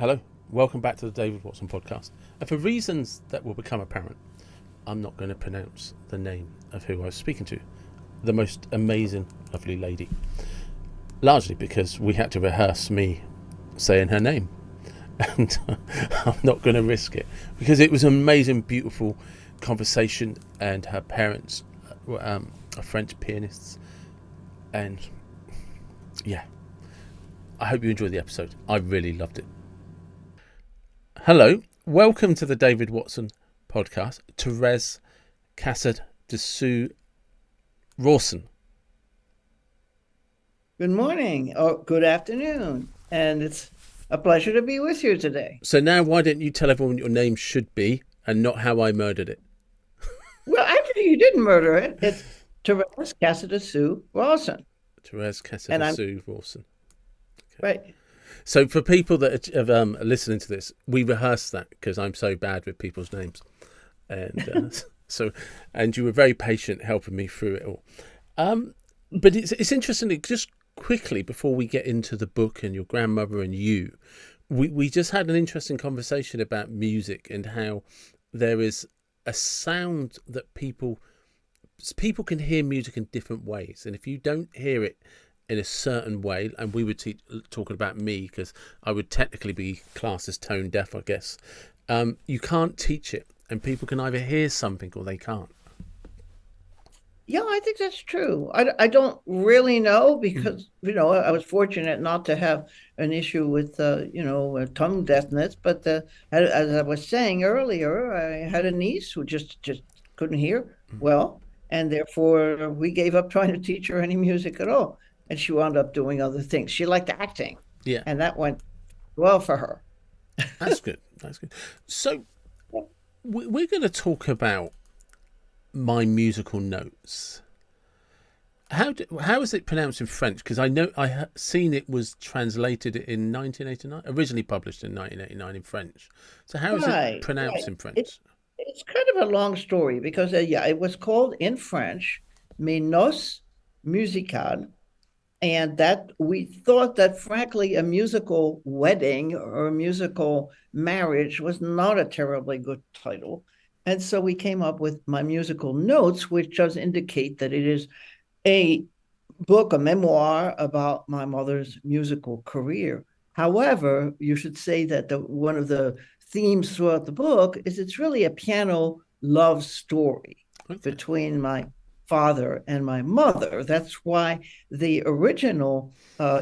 Hello, welcome back to the David Watson podcast. And for reasons that will become apparent, I'm not going to pronounce the name of who I was speaking to, the most amazing, lovely lady. Largely because we had to rehearse me saying her name. And I'm not going to risk it because it was an amazing, beautiful conversation, and her parents are French pianists. And yeah, I hope you enjoyed the episode. I really loved it. Hello, welcome to the David Watson podcast, Therese Casadesus French. Good morning or good afternoon, and it's a pleasure to be with you today. So now why don't you tell everyone what your name should be and not how I murdered it? Well, actually, you didn't murder it. It's Therese Casadesus Rawson. Therese And I'm Casadesus French. Okay. right. So for people that are listening to this, we rehearsed that because I'm so bad with people's names. And and you were very patient helping me through it all. But it's interesting, just quickly before we get into the book and your grandmother and you, we just had an interesting conversation about music and how there is a sound that people can hear music in different ways. And if you don't hear it in a certain way, and we were talking about me because I would technically be classed as tone deaf, I guess, you can't teach it, and people can either hear something or they can't. Yeah, I think that's true. I don't really know because, I was fortunate not to have an issue with, tongue deafness. But as I was saying earlier, I had a niece who just couldn't hear well. And therefore, we gave up trying to teach her any music at all. And she wound up doing other things. She liked acting. Yeah, And that went well for her. that's good. That's good. So we're going to talk about my musical notes. How is it pronounced in French? Because I know I have seen it was translated in 1989, originally published in 1989 in French. So how is it Right, pronounced right. in French? It's kind of a long story because, it was called in French, Mes Noces Musicales. And that we thought that, frankly, a musical wedding or a musical marriage was not a terribly good title. And so we came up with My Musical Notes, which does indicate that it is a book, a memoir about my mother's musical career. However, you should say that one of the themes throughout the book is it's really a piano love story Okay. between my father and my mother. That's why the original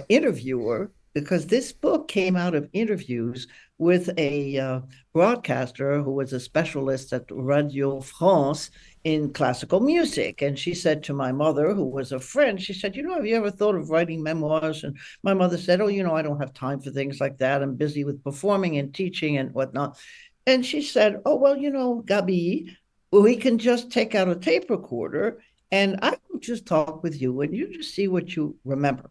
interviewer, because this book came out of interviews with a broadcaster who was a specialist at Radio France in classical music. And she said to my mother, who was a friend, she said, have you ever thought of writing memoirs? And my mother said, I don't have time for things like that. I'm busy with performing and teaching and whatnot. And she said, oh, well, Gaby, we can just take out a tape recorder and I will just talk with you and you just see what you remember.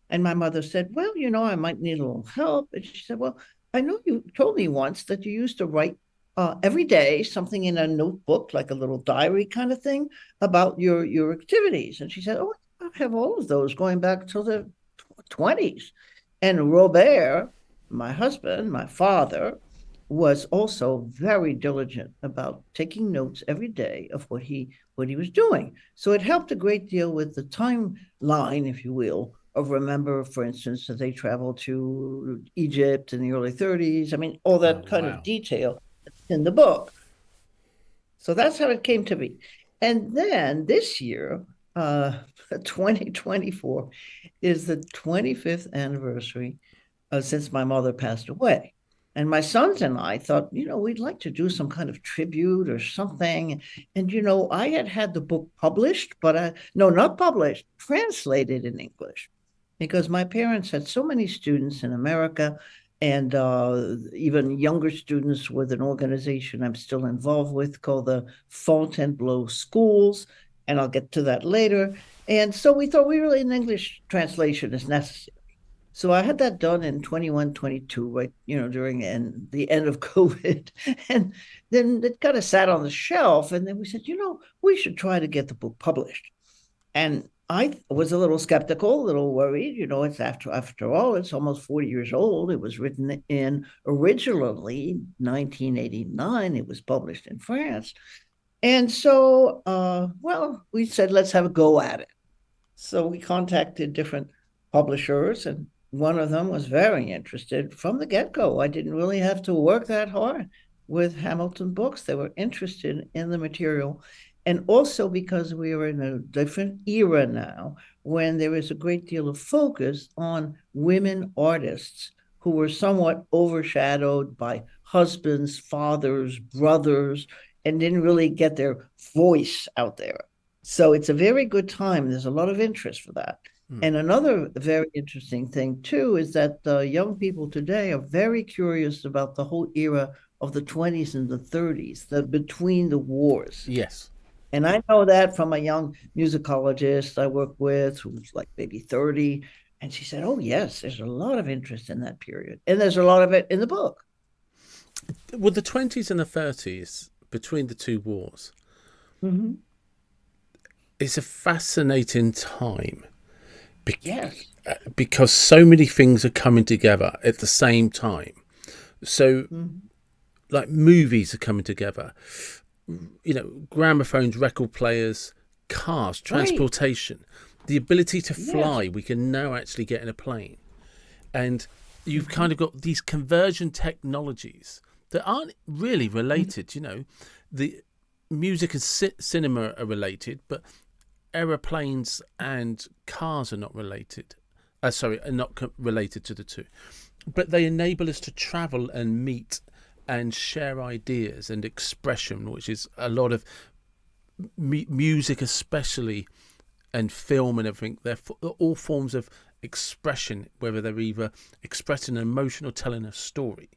And my mother said, well, I might need a little help. And she said, well, I know you told me once that you used to write every day something in a notebook, like a little diary kind of thing about your activities. And she said, oh, I have all of those going back to the 20s. And Robert, my husband, my father, was also very diligent about taking notes every day of what he was doing. So it helped a great deal with the timeline, if you will, of remember, for instance, that they traveled to Egypt in the early 30s. I mean, all Oh that kind of wow. detail in the book. So that's how it came to be. And then this year, uh, 2024, is the 25th anniversary since my mother passed away. And my sons and I thought, we'd like to do some kind of tribute or something. And, I had the book published, but no, not published, translated in English, because my parents had so many students in America and even younger students with an organization I'm still involved with called the Fontainebleau Schools. And I'll get to that later. And so we thought we really an English translation is necessary. So I had that done in 21, 22, right, during the end of COVID. And then it kind of sat on the shelf. And then we said, we should try to get the book published. And I was a little skeptical, a little worried. You know, it's after all, it's almost 40 years old. It was written in originally 1989. It was published in France. And so, well, we said, let's have a go at it. So we contacted different publishers, and one of them was very interested from the get go. I didn't really have to work that hard with Hamilton Books. They were interested in the material. And also because we are in a different era now when there is a great deal of focus on women artists who were somewhat overshadowed by husbands, fathers, brothers, and didn't really get their voice out there. So it's a very good time. There's a lot of interest for that. And another very interesting thing, too, is that young people today are very curious about the whole era of the 20s and the 30s, the between the wars. Yes. And I know that from a young musicologist I work with who's like maybe 30. And she said, oh, yes, there's a lot of interest in that period. And there's a lot of it in the book. Well, the 20s and the 30s, between the two wars, it's a fascinating time. Yes. Because so many things are coming together at the same time. So, like movies are coming together. You know, gramophones, record players, cars, transportation, the ability to fly. Yes. We can now actually get in a plane. And you've kind of got these conversion technologies that aren't really related. You know, the music and cinema are related, but aeroplanes and cars are not related. Are not related to the two. But they enable us to travel and meet and share ideas and expression, which is a lot of music especially, and film and everything. They're all forms of expression, whether they're either expressing an emotion or telling a story.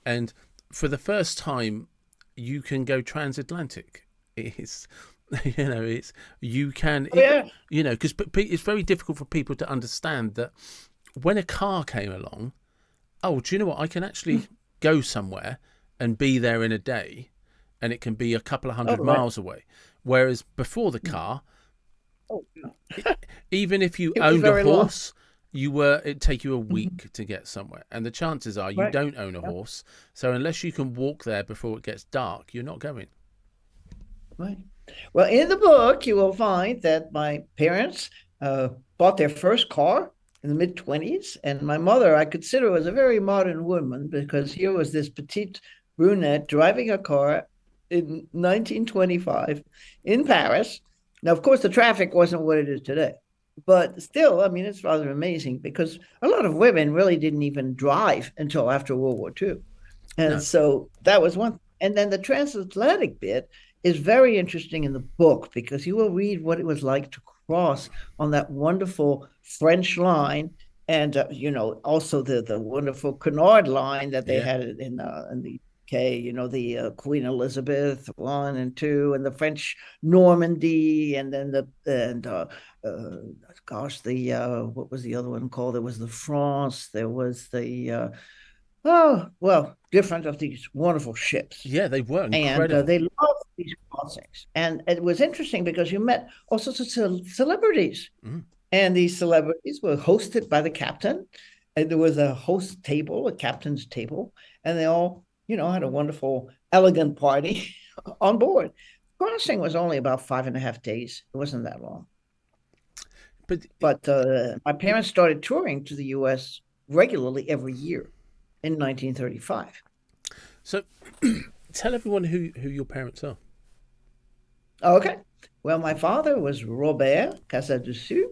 And for the first time, you can go transatlantic. It's, you know, it's, you can, you know, because it's very difficult for people to understand that when a car came along, oh, do you know what? I can actually go somewhere and be there in a day, and it can be a couple of hundred miles away. Whereas before the car, even if you owned a horse, it'd take you a week to get somewhere. And the chances are you don't own a horse. So unless you can walk there before it gets dark, you're not going. Right. Well, in the book, you will find that my parents bought their first car in the mid-20s. And my mother, I consider, was a very modern woman, because here was this petite brunette driving a car in 1925 in Paris. Now, of course, the traffic wasn't what it is today. But still, I mean, it's rather amazing, because a lot of women really didn't even drive until after World War II. And so that was one. And then the transatlantic bit is very interesting in the book, because you will read what it was like to cross on that wonderful French line, and you know, also the wonderful Canard line that they had in the UK. You know, the Queen Elizabeth I and II, and the French Normandy, and then gosh, what was the other one called? There was the France. There was the different of these wonderful ships. Yeah, they were incredible. And they loved these crossings. And it was interesting because you met all sorts of celebrities. And these celebrities were hosted by the captain. And there was a host table, a captain's table. And they all, you know, had a wonderful, elegant party on board. Crossing was only about 5.5 days. It wasn't that long. But my parents started touring to the U.S. regularly every year in 1935. So tell everyone who your parents are. Okay. Well, my father was Albert Casadesus,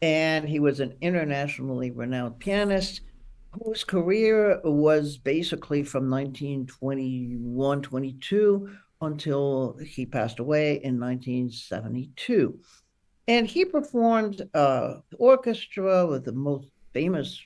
and he was an internationally renowned pianist whose career was basically from 1921, 22 until he passed away in 1972. And he performed orchestra with the most famous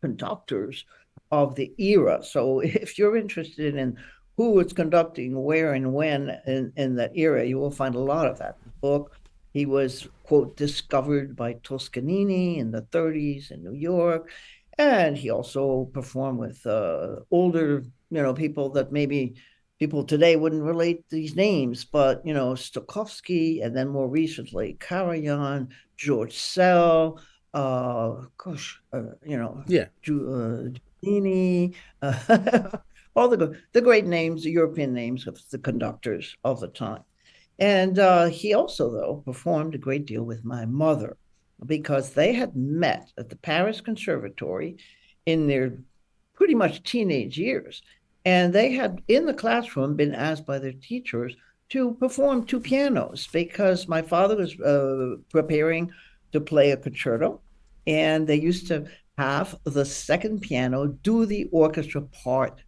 conductors of the era. So if you're interested in who was conducting where and when in that era, you will find a lot of that in the book. He was, quote, discovered by Toscanini in the 30s in New York. And he also performed with older, you know, people that maybe people today wouldn't relate these names, but, you know, Stokowski, and then more recently, Karajan, George Sell, gosh, Yeah. Giannini, all the great names, the European names of the conductors of the time. And he also, though, performed a great deal with my mother because they had met at the Paris Conservatory in their pretty much teenage years. And they had, in the classroom, been asked by their teachers to perform two pianos because my father was preparing to play a concerto. And they used to have the second piano do the orchestra part.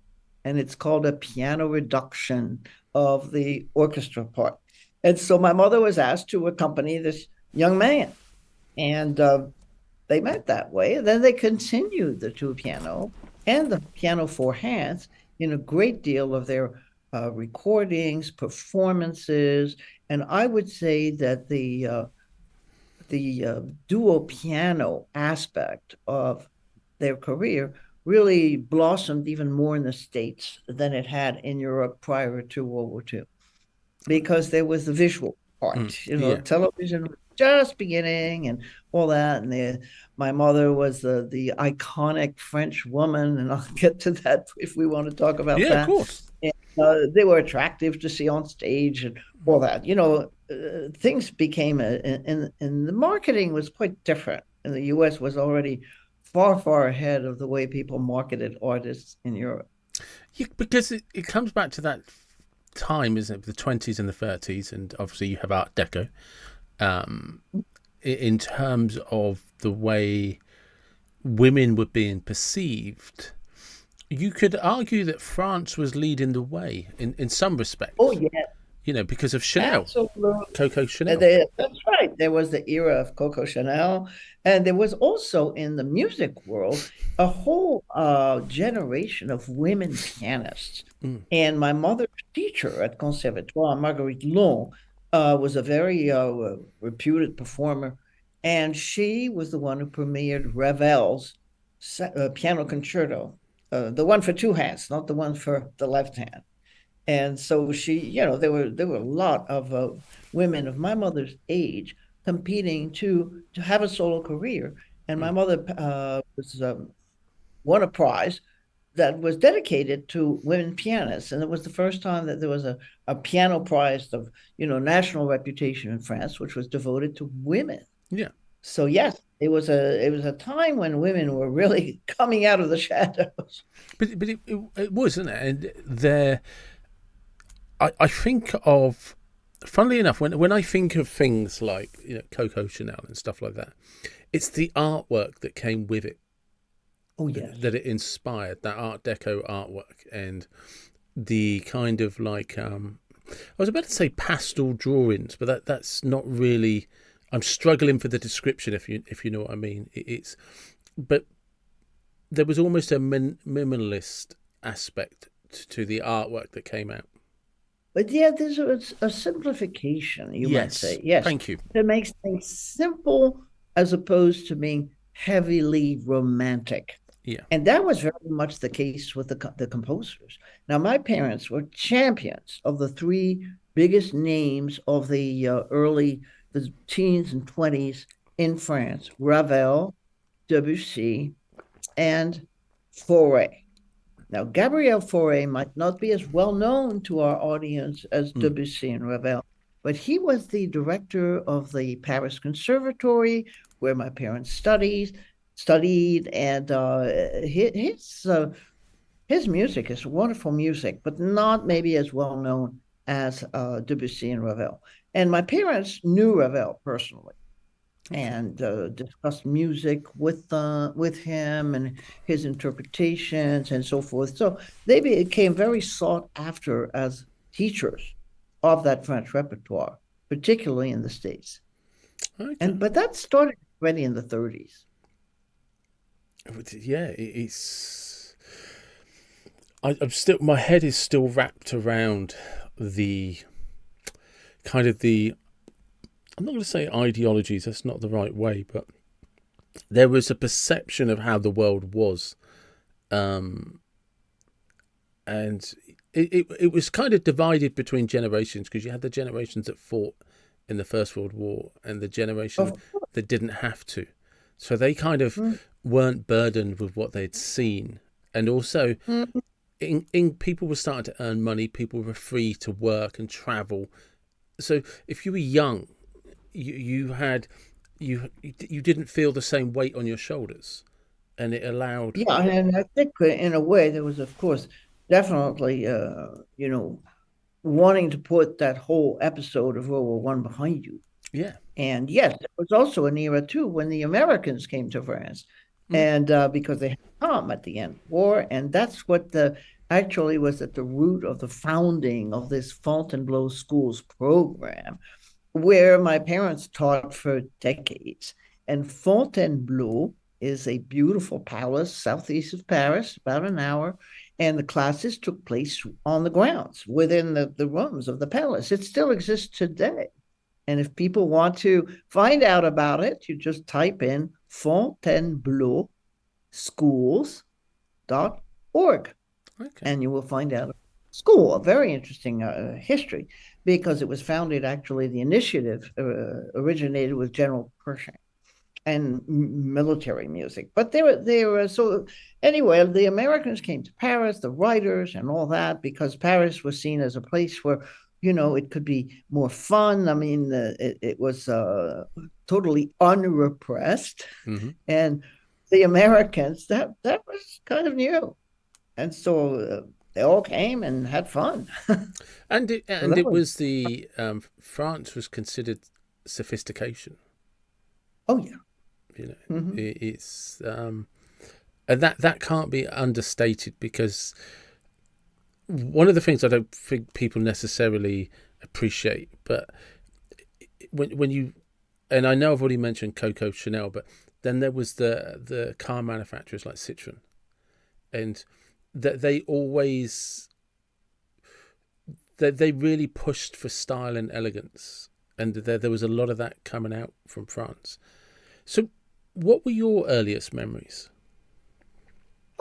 And it's called a piano reduction of the orchestra part. And so my mother was asked to accompany this young man. And they met that way. And then they continued the two piano and the piano four hands in a great deal of their recordings, performances. And I would say that the duo piano aspect of their career really blossomed even more in the States than it had in Europe prior to World War II because there was the visual part. Yeah. Television was just beginning and all that. And my mother was the iconic French woman, and I'll get to that if we want to talk about Yeah, of that. course. And they were attractive to see on stage and all that. Things became and the marketing was quite different. And the U.S. was already far, far ahead of the way people marketed artists in Europe. Yeah, because it comes back to that time, isn't it? The 20s and the 30s, and obviously you have Art Deco. In terms of the way women were being perceived, you could argue that France was leading the way in some Oh, respects. yeah. Because of Chanel, Absolutely. Coco Chanel. That's right. There was the era of Coco Chanel, and there was also in the music world a whole generation of women pianists. Mm. And my mother's teacher at Conservatoire, Marguerite Long, was a very reputed performer, and she was the one who premiered Ravel's piano concerto, the one for two hands, not the one for the left hand. And so there were a lot of women of my mother's age competing to have a solo career. And my Mm. mother was won a prize that was dedicated to women pianists, and it was the first time that there was a piano prize of national reputation in France, which was devoted to women. Yeah, So yes, it was a time when women were really coming out of the shadows. but it was, isn't it? And I think of, funnily enough, when I think of things like Coco Chanel and stuff like that, it's the artwork that came with it Oh yes. that it inspired, that Art Deco artwork, and the kind of like I was about to say pastel drawings, but that's not really. I'm struggling for the description, if you know what I mean. But there was almost a minimalist aspect to the artwork that came out. But yeah, there's a simplification, you might Yes, say. Yes, thank you. that makes things simple as opposed to being heavily romantic. Yeah. And that was very much the case with the composers. Now, my parents were champions of the three biggest names of the teens and 20s in France: Ravel, Debussy, and Fauré. Now, Gabriel Fauré might not be as well known to our audience as Mm. Debussy and Ravel, but he was the director of the Paris Conservatory, where my parents studied, and his music is wonderful music, but not maybe as well known as Debussy and Ravel. And my parents knew Ravel personally Okay. and discussed music with him and his interpretations and so forth. So they became very sought after as teachers of that French repertoire, particularly in the States. Okay. But that started already in the 30s. Yeah, it's. I'm still. My head is still wrapped around the kind of the. I'm not going to say ideologies. That's not the right way, but there was a perception of how the world was, um, and it was kind of divided between generations because you had the generations that fought in the First World War and the Of generation course. that didn't have to. So they kind of weren't burdened with what they'd seen. And also, people were starting to earn money. People were free to work and travel. So if you were young, you didn't feel the same weight on your shoulders, and it allowed. Yeah, and I think in a way there was, of course, definitely, wanting to put that whole episode of World War I behind you. Yeah. And yes, it was also an era too when the Americans came to France, and because they had come at the end of the war, and that's what the actually was at the root of the founding of this Fontainebleau Schools program, where my parents taught for decades. And Fontainebleau is a beautiful palace southeast of Paris, about an hour. And the classes took place on the grounds within the rooms of the palace. It still exists today. And if people want to find out about it, you just type in Fontainebleau schools.org, and you will find out school, a very interesting history, because it was founded, actually, the initiative originated with General Pershing and military music. But they were so anyway, the Americans came to Paris, the writers and all that, because Paris was seen as a place where, it could be more fun. I mean, it was totally unrepressed. And the Americans, that was kind of new. And so they all came and had fun. And it was the France was considered sophistication. Oh yeah. It's and that can't be understated, because one of the things I don't think people necessarily appreciate, but when you, and I know I've already mentioned Coco Chanel, but then there was the car manufacturers like Citroën, and that they always they really pushed for style and elegance, and there was a lot of that coming out from France. So what were your earliest memories?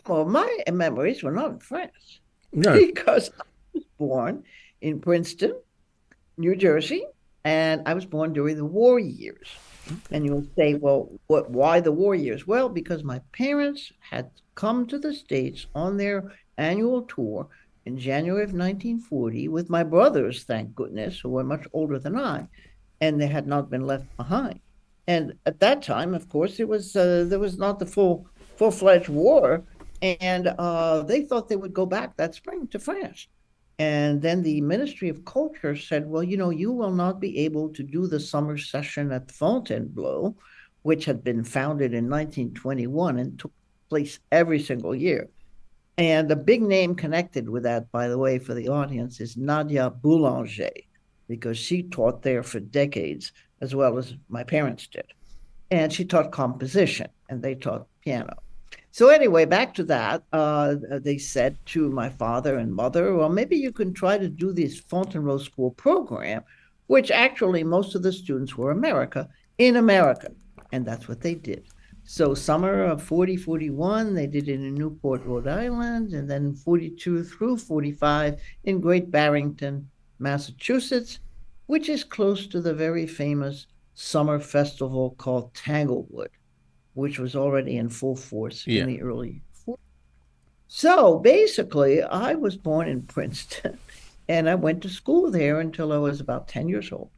Well, my memories were not in France. No. Because I was born in Princeton, New Jersey, and I was born during the war years. And you'll say, well, why the war years? Well, because my parents had come to the States on their annual tour in January of 1940 with my brothers, thank goodness, who were much older than I, and they had not been left behind. And at that time, of course, there was not the full-fledged war, and they thought they would go back that spring to France. And then the Ministry of Culture said, well, you will not be able to do the summer session at Fontainebleau, which had been founded in 1921 and took place every single year. And the big name connected with that, by the way, for the audience, is Nadia Boulanger, because she taught there for decades, as well as my parents did. And she taught composition, and they taught piano. So anyway, back to that, they said to my father and mother, well, maybe you can try to do this Fontainebleau School program, which actually most of the students were in America. And that's what they did. So summer of 41, they did it in Newport, Rhode Island, and then 42 through 45 in Great Barrington, Massachusetts, which is close to the very famous summer festival called Tanglewood, which was already in full force in the early 40s. So basically, I was born in Princeton, and I went to school there until I was about 10 years old.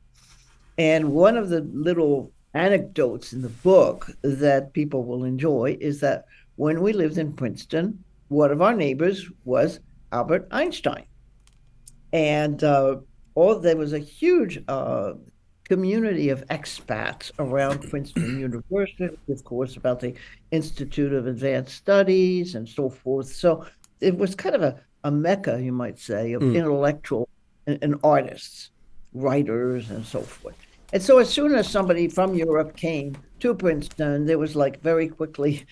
And one of the little anecdotes in the book that people will enjoy is that when we lived in Princeton, one of our neighbors was Albert Einstein. And there was a huge community of expats around Princeton University, of course, about the Institute of Advanced Studies and so forth. So it was kind of a mecca, you might say, of intellectual and artists, writers, and so forth. And so as soon as somebody from Europe came to Princeton, there was like very quickly,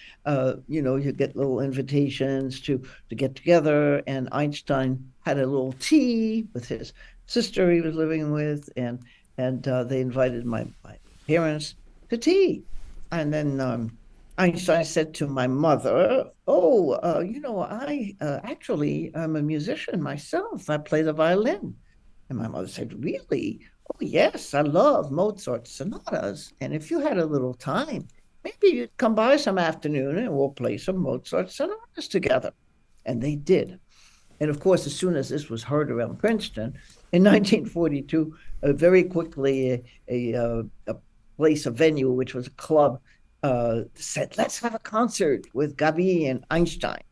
you get little invitations to get together. And Einstein had a little tea with his sister he was living with, and they invited my parents to tea. And then Einstein said to my mother, I actually am a musician myself. I play the violin. And my mother said, really? Oh, yes, I love Mozart sonatas. And if you had a little time, maybe you'd come by some afternoon and we'll play some Mozart sonatas together. And they did. And of course, as soon as this was heard around Princeton in 1942, very quickly a place, a venue, which was a club, said, let's have a concert with Gaby and Einstein.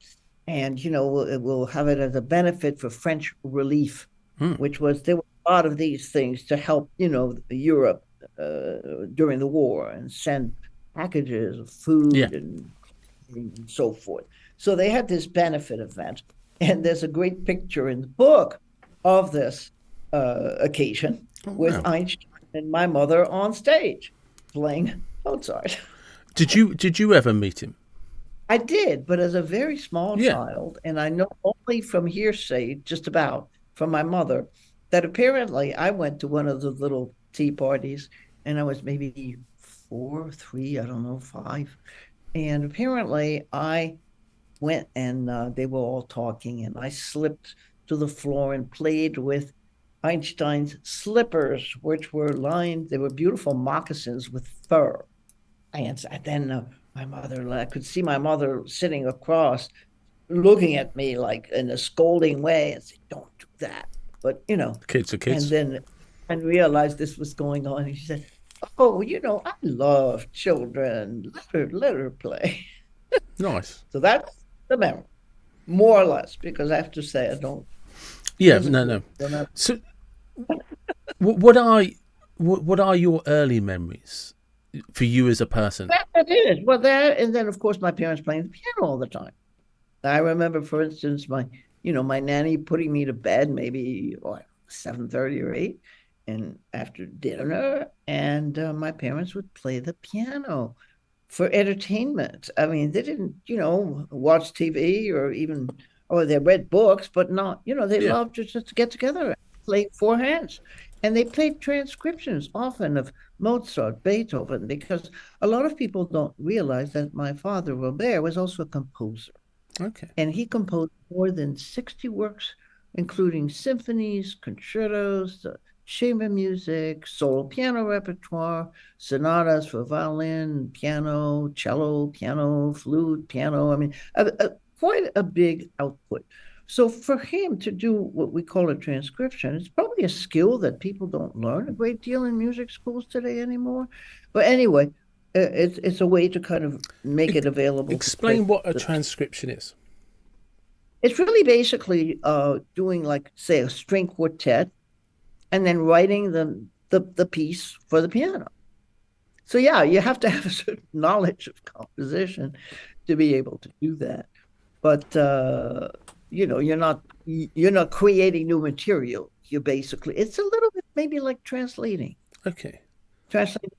And, we'll have it as a benefit for French relief, which was there were a lot of these things to help, Europe during the war and send packages of Yeah. food and so forth. So they had this benefit event. And there's a great picture in the book of this occasion Oh, with wow. Einstein and my mother on stage playing Mozart. Did you ever meet him? I did, but as a very small Yeah. child, and I know only from hearsay, just about from my mother, that apparently I went to one of the little tea parties, and I was maybe 4, 3, I don't know, 5. And apparently I went and they were all talking, and I slipped to the floor and played with Einstein's slippers, which were lined, they were beautiful moccasins with fur. And then my mother, I could see my mother sitting across, looking at me like in a scolding way and said, don't do that. But, Kids are and kids. then I realized this was going on. And she said, oh, I love children. Let her play. Nice. So that's the memory, more or less, because I have to say I don't Yeah. No. physically No. remember. So, what are your early memories for you as a person? That is. Well, that, and then, of course, my parents playing the piano all the time. I remember, for instance, my nanny putting me to bed maybe 7:30 or 8, and after dinner, and my parents would play the piano for entertainment. I mean, they didn't, watch TV or they read books, but not, they Yeah. loved just to get together and play four hands. And they played transcriptions often of Mozart, Beethoven, because a lot of people don't realize that my father, Robert, was also a composer. Okay. And he composed more than 60 works, including symphonies, concertos, chamber music, solo piano repertoire, sonatas for violin, piano, cello, piano, flute, piano. I mean, quite a big output. So for him to do what we call a transcription, it's probably a skill that people don't learn a great deal in music schools today anymore. But anyway, it's a way to kind of make it available to play Explain what a the transcription is. it's really basically doing like say a string quartet and then writing the piece for the piano. So yeah, you have to have a certain knowledge of composition to be able to do that. But you're not creating new material. You basically it's a little bit maybe like Okay. translating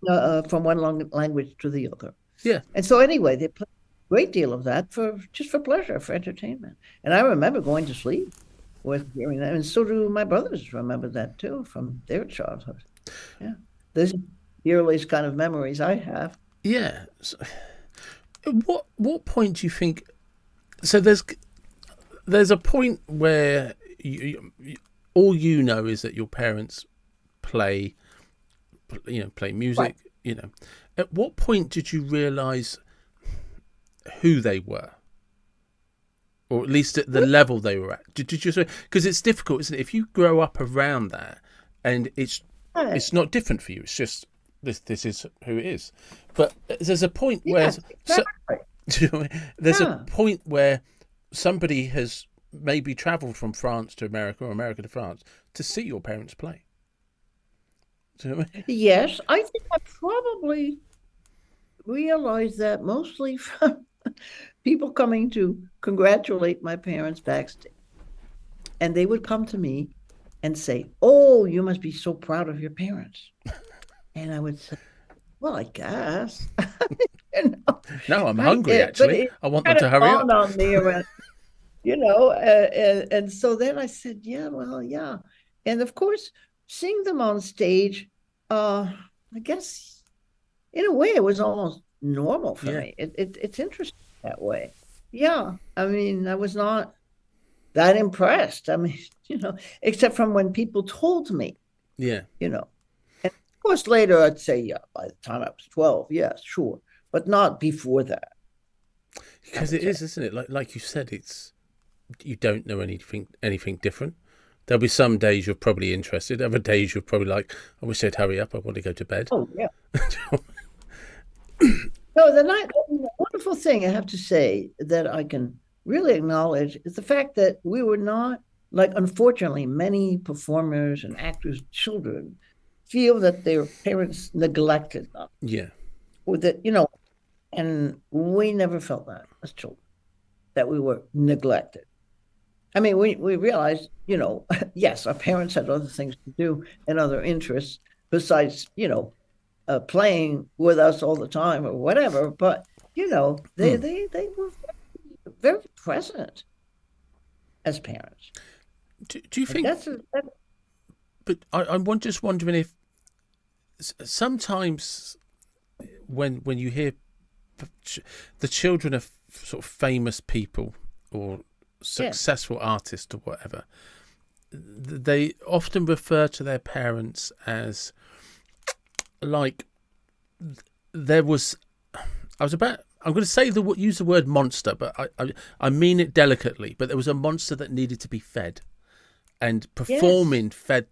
from one language to the other. Yeah. And so anyway, they play a great deal of that for just for pleasure, for entertainment. And I remember going to sleep with hearing that, and so do my brothers remember that too from their childhood. Yeah, this is the earliest kind of memories I have. Yeah. So, what point do you think? So there's a point where all you know is that your parents play play Right. music. At what point did you realise who they were, or at least at the level they were at? Did you? Because it's difficult, isn't it? If you grow up around that, and it's not different for you. It's just this is who it is. But there's a point where Yes, exactly. there's a Yeah. point where somebody has maybe travelled from France to America or America to France to see your parents play. Do you know what I mean? Yes, I think I probably realized that mostly from people coming to congratulate my parents backstage. And they would come to me and say, oh, you must be so proud of your parents. And I would say, well, I guess. you know, No, I'm hungry. but Actually, it I want them kind of to hurry dawned up. on me around, and so then I said, yeah, well, yeah. And of course, seeing them on stage, I guess in a way it was almost normal for Yeah, me. It's interesting that way. Yeah. I mean, I was not that impressed. I mean, except from when people told me, yeah. you know. course, later I'd say, yeah, by the time I was 12, yes, sure, but not before that, I Because would it say. is, isn't it? Like you said, it's you don't know anything different. There'll be some days you're probably interested. Other days you're probably like, I wish they'd hurry up. I want to go to bed. Oh, yeah. No, the wonderful thing I have to say that I can really acknowledge is the fact that we were not like, unfortunately, many performers and actors' children feel that their parents neglected them, Yeah. or that, and we never felt that as children, that we were neglected. I mean, we realized, yes, our parents had other things to do and other interests besides, playing with us all the time or whatever. But Mm. they were very present as parents. Do you And think? that, But I'm just wondering if sometimes when you hear the children of sort of famous people or yeah, successful artists or whatever, they often refer to their parents as like there was. I was about. I'm going to say use the word monster, but I mean it delicately. But there was a monster that needed to be fed, and yes, performing fed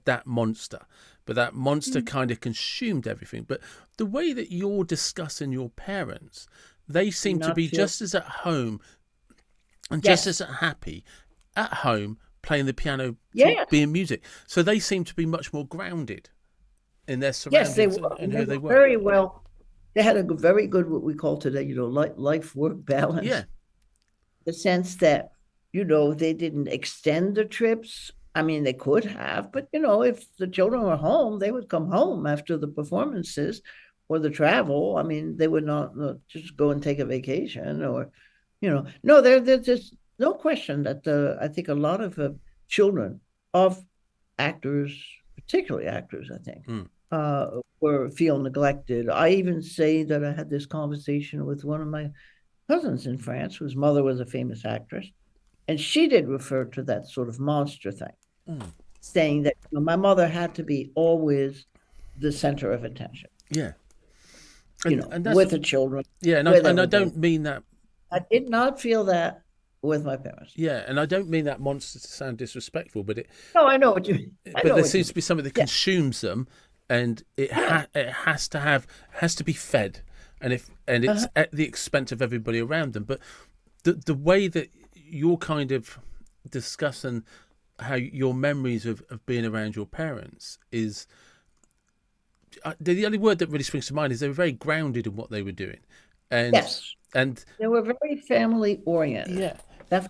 that monster. But that monster mm, kind of consumed everything. But the way that you're discussing your parents, they seem to not be feel, just as at home and just as yes, happy at home playing the piano, yes, being music. So they seem to be much more grounded in their yes, they surroundings were. and And they who they were were. very well. They had a very good, what we call today, life work Yeah, balance. The sense that, they didn't extend the trips. I mean, they could have, but if the children were home, they would come home after the performances or the travel. I mean, they would not just go and take a vacation, or, no, there's just no question that I think a lot of children of actors, particularly actors, I think, mm. were feel neglected. I even say that I had this conversation with one of my cousins in France, whose mother was a famous actress, and she did refer to that sort of monster thing, Mm. saying that my mother had to be always the center of attention, Yeah, and that's with the children, yeah, and with I everybody. don't mean that. I did not feel that with my parents. Yeah, and I don't mean that monster to sound disrespectful, No, I know what you mean. I but know there what you seems to mean. be something that Yeah. consumes them, and Yeah. it has to be fed, and it's Uh-huh. at the expense of everybody around them. But the way that you're kind of discussing how your memories of being around your parents is the only word that really springs to mind is they were very grounded in what they were doing, and Yes. and They were very family oriented. yeah, That's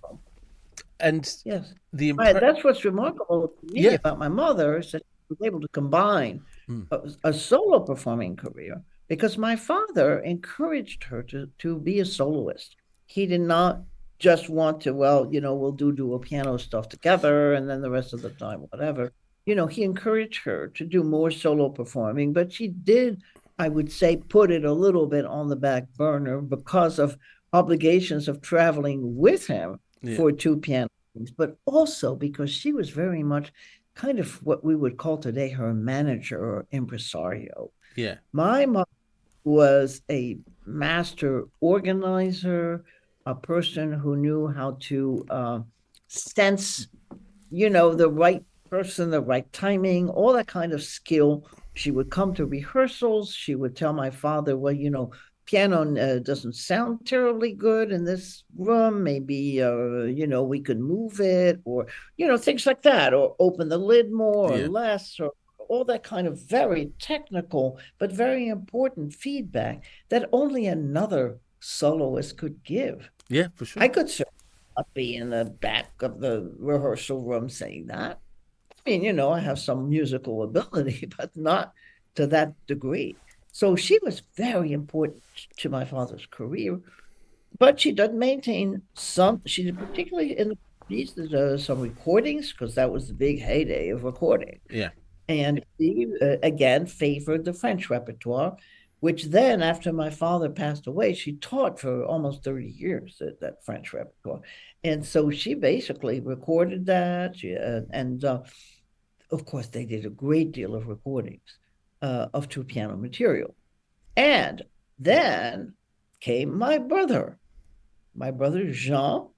and yes. the Right. impre That's what's remarkable to me yeah. about my mother, is that she was able to combine Mm. a solo performing career, because my father encouraged her to be a soloist. He did not just want to, well, we'll do a piano stuff together and then the rest of the time, whatever. He encouraged her to do more solo performing, but she did, I would say, put it a little bit on the back burner because of obligations of traveling with him Yeah, for two piano things, but also because she was very much kind of what we would call today her manager or impresario. yeah, My mom was a master organizer, a person who knew how to sense, the right person, the right timing, all that kind of skill. She would come to rehearsals. She would tell my father, well, piano doesn't sound terribly good in this room. Maybe, we could move it, or, things like that, or open the lid more or yeah, less, or all that kind of very technical, but very important feedback that only another soloist could give. yeah, for I sure. could certainly not be in the back of the rehearsal room saying that. I mean, I have some musical ability, but not to that degree. So she was very important to my father's career, but she did maintain some, she did particularly in the piece, there's some recordings, because that was the big heyday of recording. Yeah, And he, again, favored the French repertoire, which then, after my father passed away, she taught for almost 30 years that French repertoire. And so she basically recorded that. And of course, they did a great deal of recordings. of two piano material. And then came my brother Jean,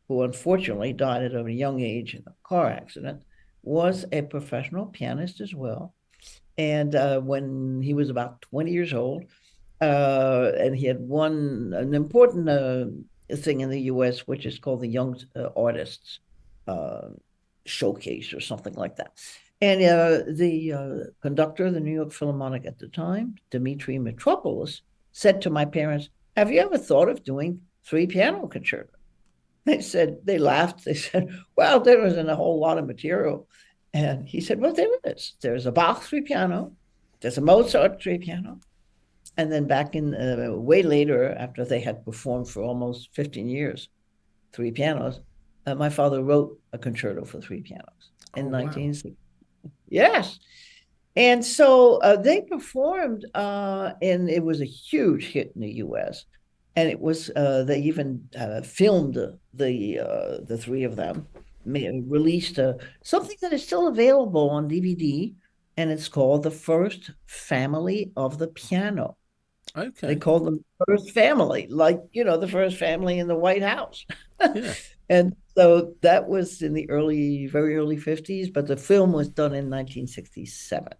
who unfortunately died at a young age in a car accident, was a professional pianist as well. And when he was about 20 years old, and he had won an important thing in the U.S., which is called the Young Artists Showcase or something like that. And the conductor of the New York Philharmonic at the time, Dmitri Mitropoulos, said to my parents, "Have you ever thought of doing 3 piano concertos?" They laughed. They said, "Well, there isn't a whole lot of material." And he said, "Well, there is. There's a Bach 3 piano, there's a Mozart 3 piano." And then back in way later, after they had performed for almost 15 years, 3 pianos, my father wrote a concerto for 3 pianos in 1960. Yes. And so they performed, and it was a huge hit in the U.S. And it was they even filmed the 3 of them, released something that is still available on DVD, and it's called The First Family of the Piano. Okay. They called them First Family, like, the first family in the White House. Yeah. And so that was in the very early 50s, but the film was done in 1967.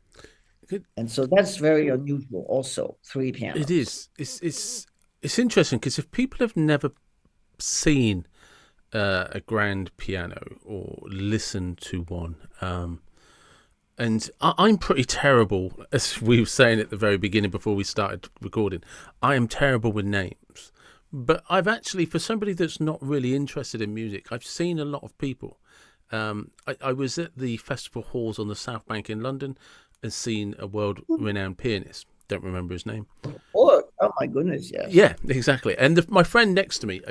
Good. And so that's very unusual also, 3 pianos. It is. It's interesting because if people have never seen a grand piano or listened to one, and I'm pretty terrible, as we were saying at the very beginning before we started recording, I am terrible with names. But I've actually, for somebody that's not really interested in music, I've seen a lot of people. I was at the festival halls on the South Bank in London and seen a world-renowned pianist. Don't remember his name. Oh my goodness, yes. Yeah, exactly. And my friend next to me,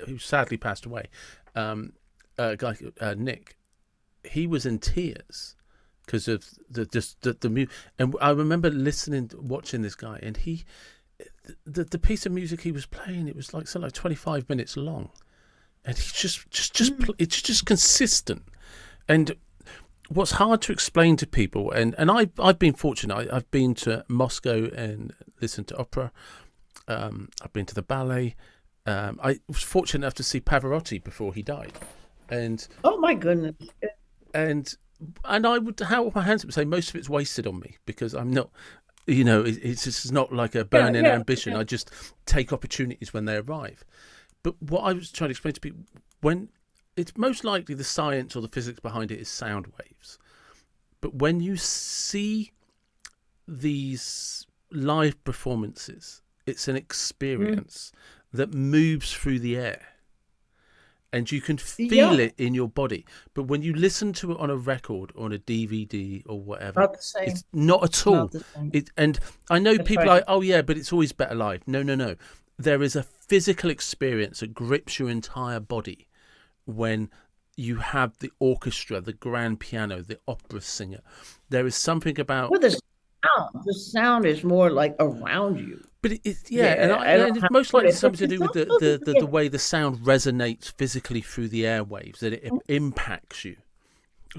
who sadly passed away, a guy, Nick, he was in tears because of the music. And I remember watching this guy, and the piece of music he was playing, it was like something like 25 minutes long, and he's it's just consistent. And what's hard to explain to people, and I've been fortunate. I've been to Moscow and listened to opera. I've been to the ballet. I was fortunate enough to see Pavarotti before he died, and oh my goodness, and I would hold my hands up and say most of it's wasted on me because I'm not. It's just not like a burning ambition. I just take opportunities when they arrive. But what I was trying to explain to people, when it's most likely the science or the physics behind it is sound waves. But when you see these live performances, it's an experience that moves through the air. And you can feel it in your body. But when you listen to it on a record or on a DVD or whatever, it's not at all. And I know people are like, oh yeah, but it's always better live. No. There is a physical experience that grips your entire body when you have the orchestra, the grand piano, the opera singer. There is something about... Well, the sound is more like around you. But and it's most likely something to do with the way the sound resonates physically through the airwaves, that it impacts you.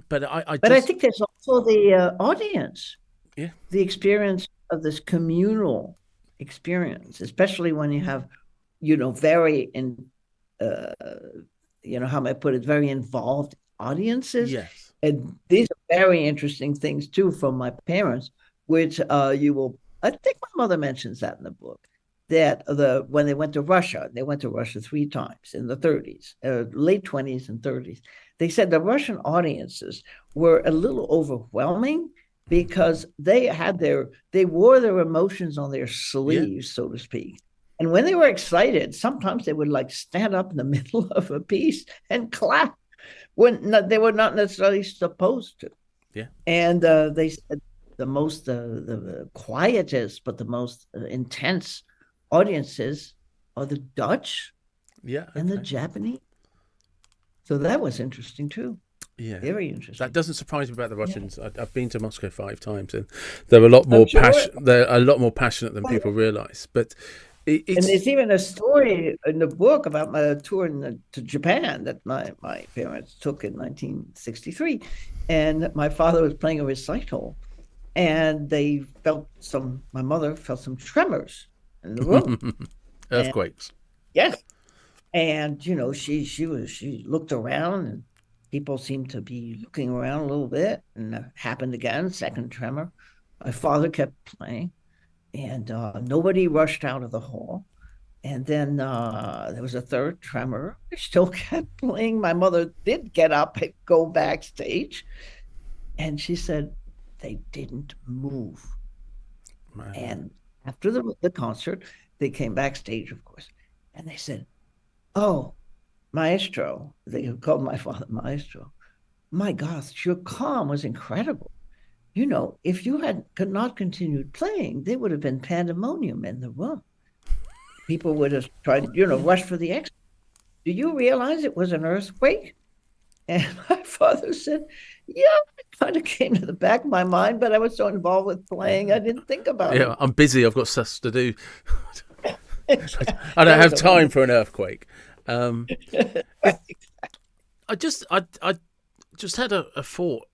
But I think there's also the audience, the experience of this communal experience, especially when you have, very how may I put it, very involved audiences. Yes, and these are very interesting things too from my parents, which you will. I think my mother mentions that in the book, that when they went to Russia 3 times in the 30s, late 20s and 30s. They said the Russian audiences were a little overwhelming because they wore their emotions on their sleeves, so to speak. And when they were excited, sometimes they would like stand up in the middle of a piece and clap when they were not necessarily supposed to. Yeah. And they said the quietest but the most intense audiences are the Dutch and the Japanese. So that was interesting too. Yeah, very interesting. That doesn't surprise me about the Russians. I've been to Moscow 5 times, and they're a lot more They're a lot more passionate than people realize. But and there's even a story in the book about my tour to Japan that my parents took in 1963, and my father was playing a recital. and my mother felt some tremors in the room. And Earthquakes. yes, and she looked around, and people seemed to be looking around a little bit, and it happened again, second tremor. My father kept playing, and nobody rushed out of the hall. And then there was a third tremor. I still kept playing. My mother did get up and go backstage, and she said they didn't move. Man. And after the concert, they came backstage, of course, and they said, "Oh, Maestro," they called my father Maestro. "My gosh, your calm was incredible. If you had not continued playing, there would have been pandemonium in the room. People would have tried, rush for the exit. Do you realize it was an earthquake?" And my father said, "Yeah, it kind of came to the back of my mind, but I was so involved with playing, I didn't think about Yeah, it." I'm busy. I've got stuff to do. I don't That was have a time wonderful. for an earthquake. Um, Right. I just had a thought.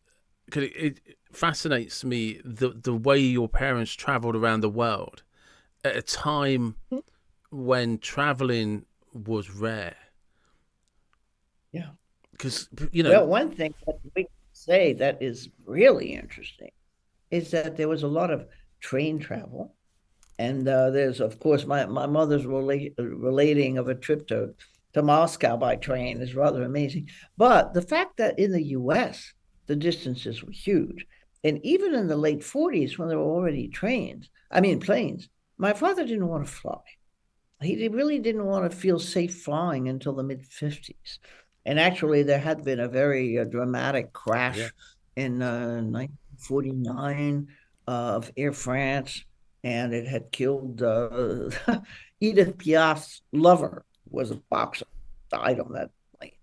'Cause it fascinates me the way your parents travelled around the world at a time when travelling was rare. Yeah. Because Well, one thing that we can say that is really interesting is that there was a lot of train travel. And there's, of course, my mother's relating of a trip to Moscow by train is rather amazing. But the fact that in the US, the distances were huge. And even in the late 40s, when there were already planes, my father didn't want to fly. He really didn't want to feel safe flying until the mid 50s. And actually, there had been a very dramatic yeah, crash in 1949 of Air France, and it had killed Edith Piaf's lover, was a boxer, died on that plane.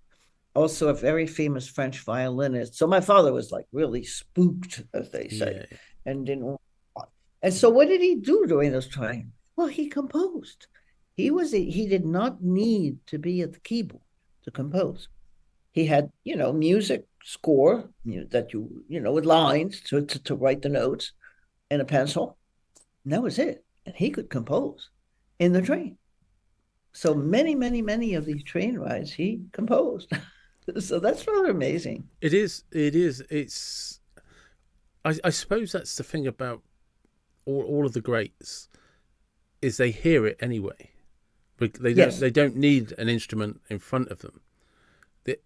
Also, a very famous French violinist. So my father was like really spooked, as they say, yeah, and didn't want to. And so, what did he do during this time? Well, he composed. He did not need to be at the keyboard to compose. He had, music score that with lines to write the notes and a pencil. And that was it. And he could compose in the train. So many, many, many of these train rides he composed. So that's rather amazing. it is. It is. It's. I suppose that's the thing about all of the greats is they hear it anyway. They don't. Yes. They don't need an instrument in front of them.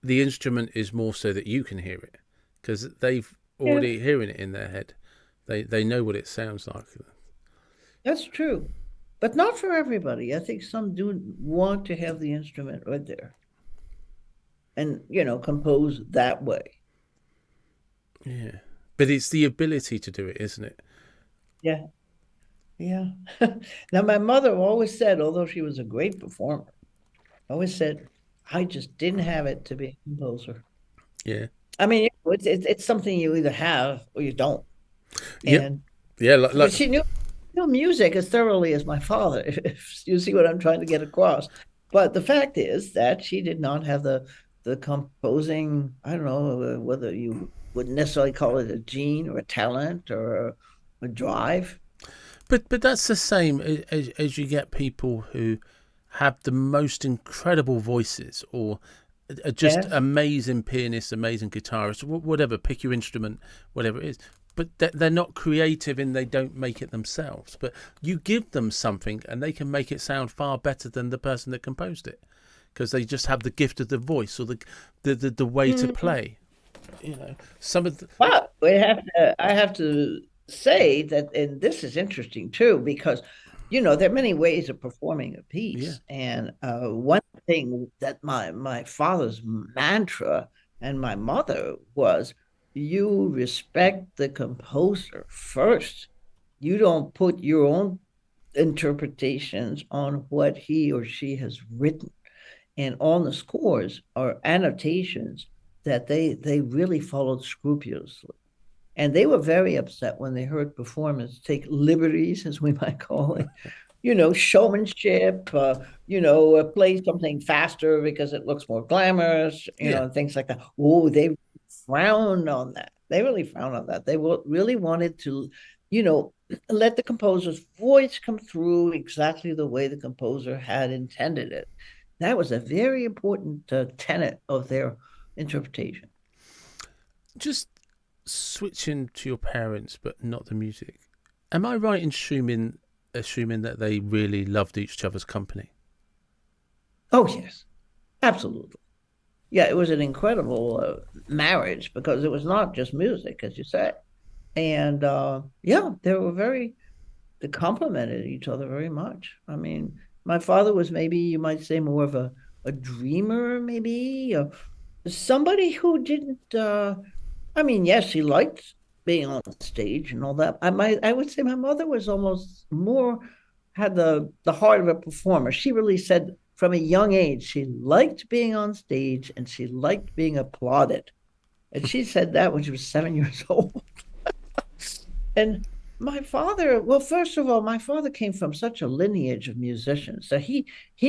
The instrument is more so that you can hear it because they've Yeah, already hearing it in their head. They know what it sounds like. that's true. But not for everybody. I think some do want to have the instrument right there and, compose that way. Yeah, but it's the ability to do it, isn't it? Yeah. Yeah. Now, my mother always said, although she was a great performer, always said, "I just didn't have it to be a composer." Yeah. I mean, it's something you either have or you don't. Yep. And Yeah. but she knew music as thoroughly as my father, if you see what I'm trying to get across. But the fact is that she did not have the composing. I don't know whether you would necessarily call it a gene or a talent or a drive. but that's the same as you get people who have the most incredible voices or are just Yes. amazing pianists, amazing guitarists, whatever. Pick your instrument, whatever it is. But they're not creative and they don't make it themselves. But you give them something and they can make it sound far better than the person that composed it because they just have the gift of the voice or the way to Mhm. play. Some of the, But I have to say that, and this is interesting too, because there are many ways of performing a yeah, piece, and one thing that my father's mantra and my mother was, you respect the composer first. You don't put your own interpretations on what he or she has written, and on the scores are annotations that they really followed scrupulously. And they were very upset when they heard performers take liberties, as we might call it, showmanship, play something faster because it looks more glamorous, yeah. and things like that. Oh, they frowned on that. They really frowned on that. They really wanted to, you know, let the composer's voice come through exactly the way the composer had intended it. That was a very important tenet of their interpretation. Just switching to your parents, but not the music. Am I right in assuming that they really loved each other's company? Oh, yes, absolutely. Yeah, it was an incredible marriage because it was not just music, as you say. And yeah, they complemented each other very much. I mean, my father was maybe, you might say, more of a dreamer, maybe, somebody who didn't, I mean, yes, he liked being on stage and all that. I would say my mother was almost more, had the heart of a performer. She really said from a young age she liked being on stage and she liked being applauded. And she said that when she was 7 years old. And my father, well, first of all, my father came from such a lineage of musicians. So he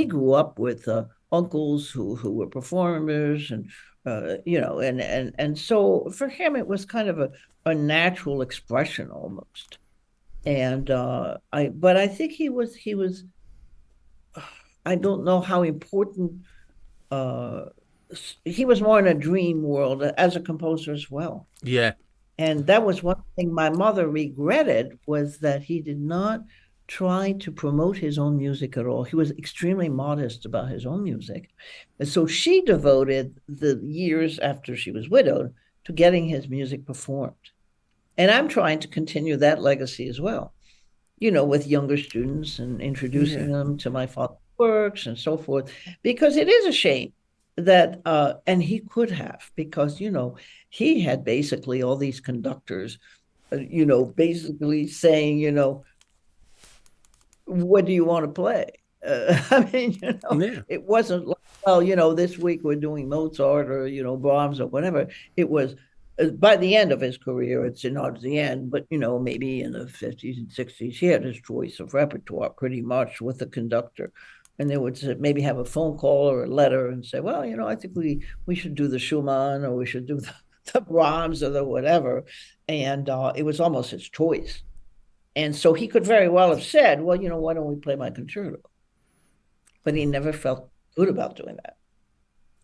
grew up with uncles who were performers, and and so for him it was kind of a natural expression almost. And I think he was I don't know how important uh he was more in a dream world as a composer as well. Yeah, And that was one thing my mother regretted, was that he did not try to promote his own music at all. He was extremely modest about his own music. And so she devoted the years after she was widowed to getting his music performed. And I'm trying to continue that legacy as well, with younger students and yeah. introducing them to my father's works and so forth, because it is a shame that, and he could have, because, he had basically all these conductors, basically saying, what do you want to play? I mean, Yeah. it wasn't like, well, this week we're doing Mozart or, Brahms or whatever. It was, by the end of his career, it's not the end, but, maybe in the 50s and 60s, he had his choice of repertoire pretty much with the conductor. And they would maybe have a phone call or a letter and say, well, I think we should do the Schumann, or we should do the Brahms or the whatever. And it was almost his choice. And so he could very well have said, well, why don't we play my concerto? But he never felt good about doing that.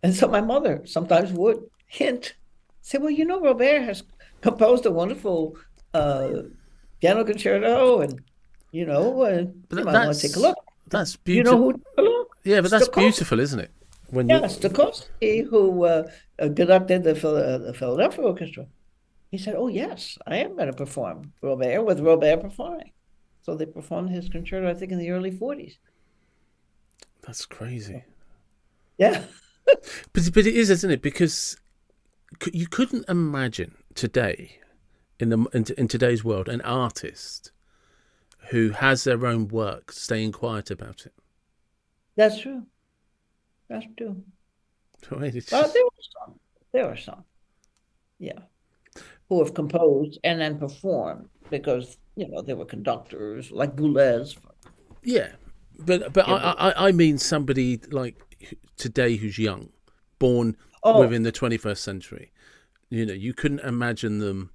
And so my mother sometimes would hint, say, well, Robert has composed a wonderful uh, piano concerto, and, you But might want to take a look. that's You know beautiful. who took a look? Yeah, but that's Stokowski. beautiful, isn't it? When Yeah, you, Stokowski, who conducted the Philadelphia Orchestra. He said, oh, yes, I am going to perform Robert with Robert performing. So they performed his concerto, I think, in the early 40s. that's crazy. Yeah. But it is, isn't it? Because you couldn't imagine today in today's world an artist who has their own work staying quiet about it. That's true. That's true. I mean, it's Well, just there were some, yeah, who have composed and then performed because, they were conductors like Boulez. yeah. But I mean somebody like today who's young, born Oh, within the 21st century. You couldn't imagine them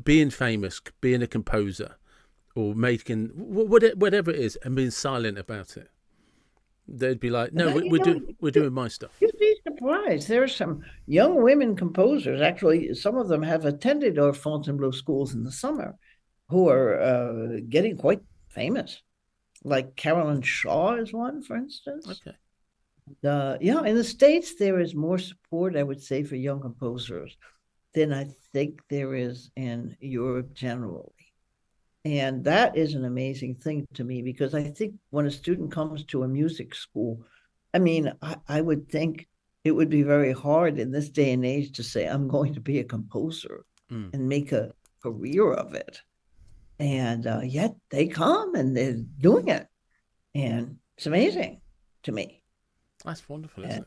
being famous, being a composer, or making whatever it is, and being silent about it. They'd be like, "No, that, we're doing my stuff." you'd be surprised. There are some young women composers. Actually, some of them have attended our Fontainebleau schools in the summer, who are getting quite famous. Like Carolyn Shaw is one, for instance. Okay. Yeah, in the States, there is more support, I would say, for young composers than I think there is in Europe generally. And that is an amazing thing to me, because I think when a student comes to a music school, I mean, I would think it would be very hard in this day and age to say, I'm going to be a composer Mm. and make a career of it. And yet they come and they're doing it. And it's amazing to me. That's wonderful, isn't And,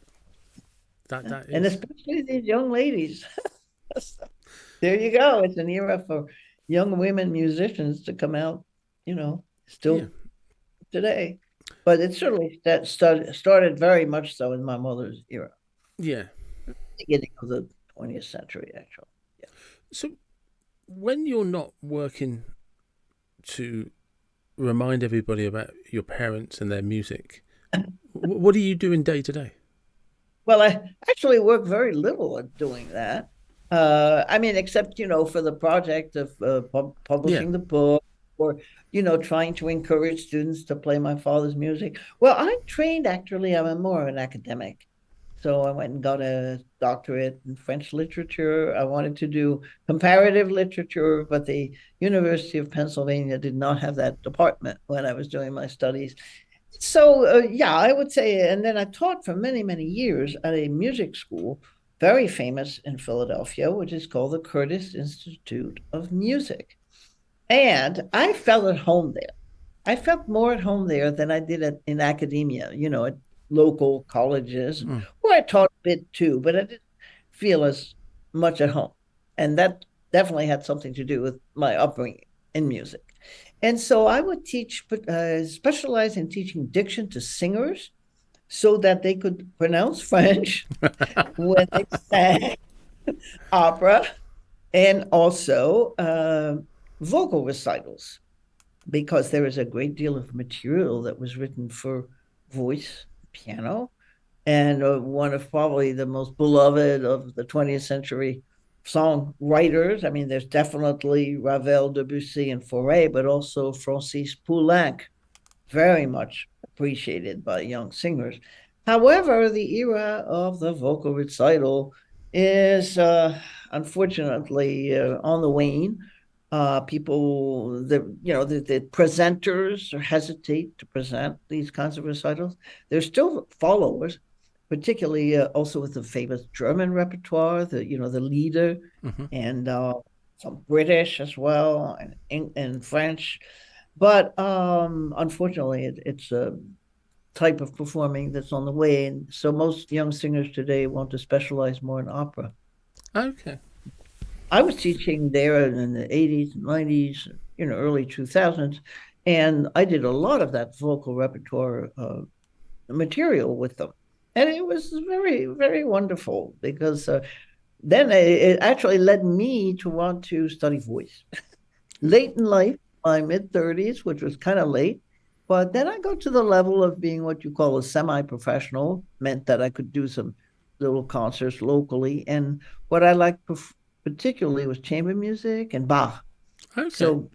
it? That and is. especially these young ladies. There you go. It's an era for young women musicians to come out, Yeah. still today. But it certainly started very much so in my mother's era, Yeah. beginning of the 20th century, actually. Yeah. So when you're not working to remind everybody about your parents and their music, what are you doing day to day? Well, I actually work very little at doing that. I mean, except, for the project of Yeah. publishing the book or, trying to encourage students to play my father's music. Well, I'm trained actually, I'm more an academic. So I went and got a doctorate in French literature. I wanted to do comparative literature, but the University of Pennsylvania did not have that department when I was doing my studies. So, yeah, I would say, and then I taught for many, many years at a music school, very famous in Philadelphia, which is called the Curtis Institute of Music. And I felt at home there. I felt more at home there than I did in academia, at local colleges, Mm. where I taught a bit too, but I didn't feel as much at home. And that definitely had something to do with my upbringing in music. And so I would specialize in teaching diction to singers so that they could pronounce French when they sang opera, and also vocal recitals, because there is a great deal of material that was written for voice, piano, and one of probably the most beloved of the 20th century songwriters. I mean, there's definitely Ravel, Debussy, and Fauré, but also Francis Poulenc, very much appreciated by young singers. However, the era of the vocal recital is unfortunately on the wane. People, the presenters hesitate to present these kinds of recitals. There's still followers, particularly also with the famous German repertoire, the Lieder, Hmm. and some British as well, and French. But unfortunately, it's a type of performing that's on the way. And so most young singers today want to specialize more in opera. Okay. I was teaching there in the 80s, 90s, early 2000s, and I did a lot of that vocal repertoire material with them. And it was very, very wonderful because then it actually led me to want to study voice. Late in life, my mid 30s, which was kind of late. But then I got to the level of being what you call a semi professional, meant that I could do some little concerts locally. And what I liked particularly was chamber music and Bach. Okay. So,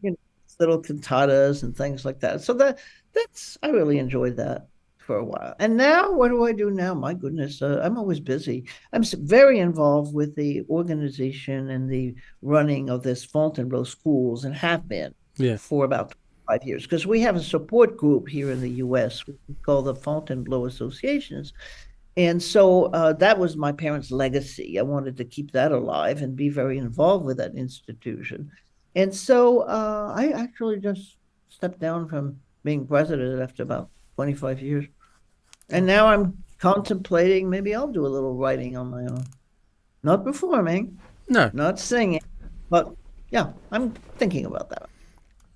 little cantatas and things like that. So I really enjoyed that for a while. And now, what do I do now? My goodness, I'm always busy. I'm very involved with the organization and the running of this Fontainebleau schools, and have been Yeah. for about 5 years, because we have a support group here in the U.S. we call the Fontainebleau Associations. And so that was my parents' legacy. I wanted to keep that alive and be very involved with that institution. And so I actually just stepped down from being president after about 25 years. And now I'm contemplating maybe I'll do a little writing on my own. Not performing, No. not singing, but yeah, I'm thinking about that.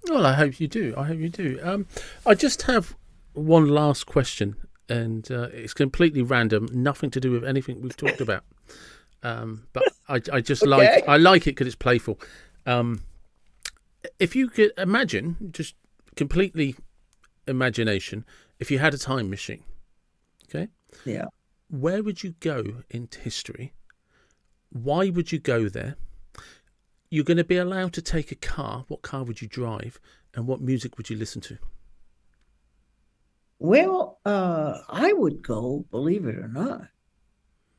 Well, I hope you do. I hope you do. I just have one last question, and it's completely random, nothing to do with anything we've talked about. But I just Okay. like it because it's playful. Um, if you could imagine, just completely imagination, if you had a time machine, okay, Yeah. where would you go into history? Why would you go there? You're going to be allowed to take a car. What car would you drive? And what music would you listen to? Well, I would go, believe it or not,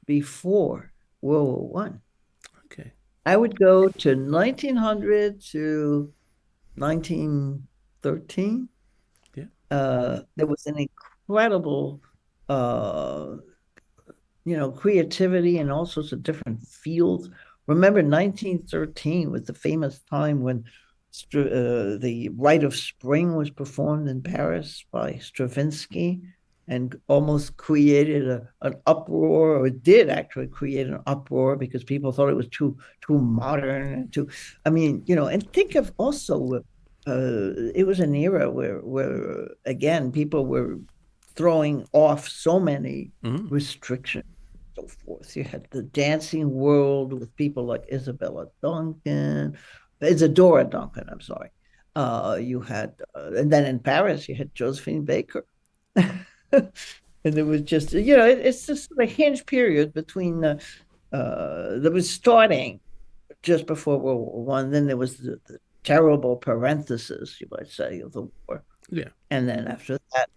before World War One. Okay. I would go to 1900 to 1913. Yeah. There was an incredible, uh, creativity in all sorts of different fields. Remember, 1913 was the famous time when the Rite of Spring was performed in Paris by Stravinsky, and almost created an uproar, or it did actually create an uproar, because people thought it was too modern and too. I mean, and think of also, it was an era where again people were throwing off so many Mm. restrictions. so forth. You had the dancing world with people like Isadora Duncan, I'm sorry. You had, and then in Paris, you had Josephine Baker. And it was just, it's just a hinge period between, that was starting just before World War One. Then there was the terrible parenthesis, you might say, of the war. Yeah. And then after that,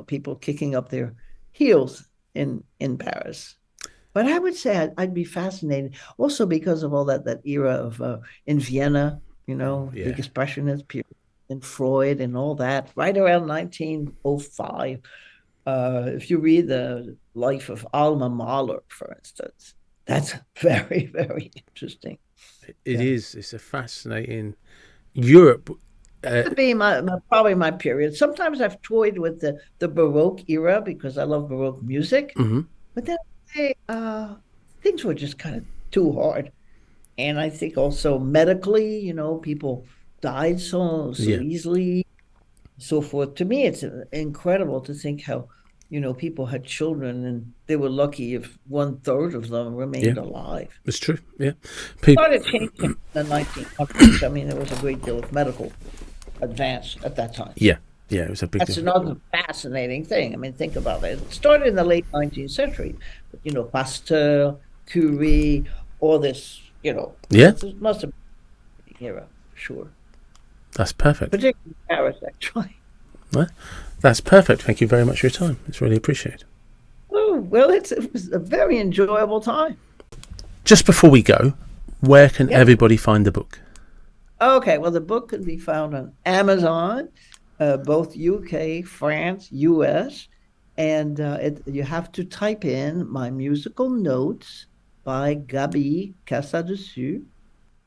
people kicking up their heels in Paris. But I would say I'd be fascinated also because of all that era of in Vienna, the Yeah. Expressionist period and Freud and all that, right around 1905. If you read the life of Alma Mahler, for instance, that's very, very interesting. It Yeah. is. It's a fascinating Europe. Would be probably my period. Sometimes I've toyed with the Baroque era because I love Baroque music, Mhm. but then things were just kind of too hard. And I think also medically, people died so Yeah. easily, so forth. To me, it's incredible to think how people had children and they were lucky if 1/3 of them Yeah. remained alive. It's true. Yeah. It started changing in the 1900s. I mean, there was a great deal of medical advance at that time. Yeah. Yeah. It was a big That's difference. another fascinating thing. I mean, think about it. It started in the late 19th century, but, Pasteur, Curie, all this, Yeah. it must have been an era, for sure. That's perfect. Particularly Paris, actually. Well, that's perfect. Thank you very much for your time. It's really appreciated. Oh, well, it was a very enjoyable time. Just before we go, where can everybody find the book? Okay, well, the book can be found on Amazon, both UK, France, US, and you have to type in My Musical Notes by Gaby Casadesus,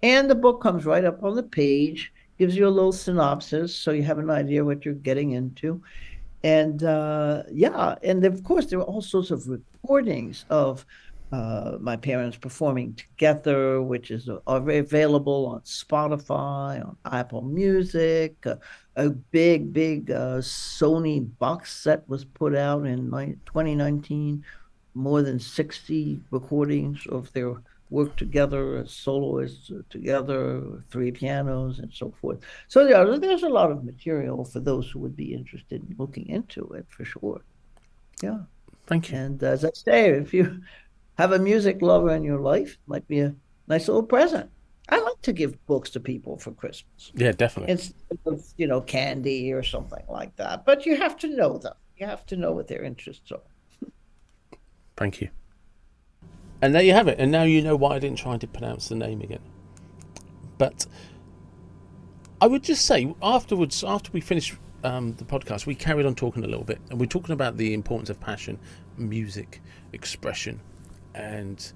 and the book comes right up on the page, gives you a little synopsis so you have an idea what you're getting into. And and of course, there are all sorts of recordings of my parents performing together, which is available on Spotify, on Apple Music. A big Sony box set was put out in 2019. More than 60 recordings of their work together as soloists together, three pianos and so forth. So there's a lot of material for those who would be interested in looking into it for sure. Yeah. Thank you. And as I say, if you have a music lover in your life, it might be a nice little present. I like to give books to people for Christmas. Yeah, definitely. Instead of, candy or something like that. But you have to know them. You have to know what their interests are. Thank you. And there you have it. And now you know why I didn't try to pronounce the name again. But I would just say, afterwards, after we finished the podcast, we carried on talking a little bit. And we're talking about the importance of passion, music, expression. And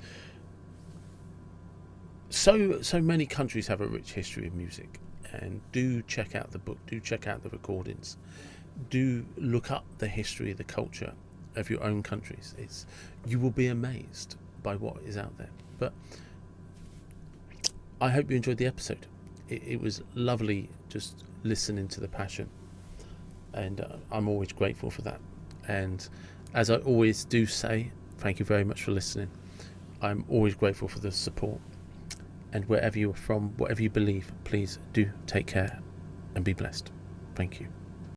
so many countries have a rich history of music. And do check out the book. Do check out the recordings. Do look up the history, the culture of your own countries. You will be amazed by what is out there. But I hope you enjoyed the episode. It was lovely just listening to the passion, and I'm always grateful for that. And as I always do say, thank you very much for listening. I'm always grateful for the support, and wherever you're from, whatever you believe, please do take care and be blessed. Thank you.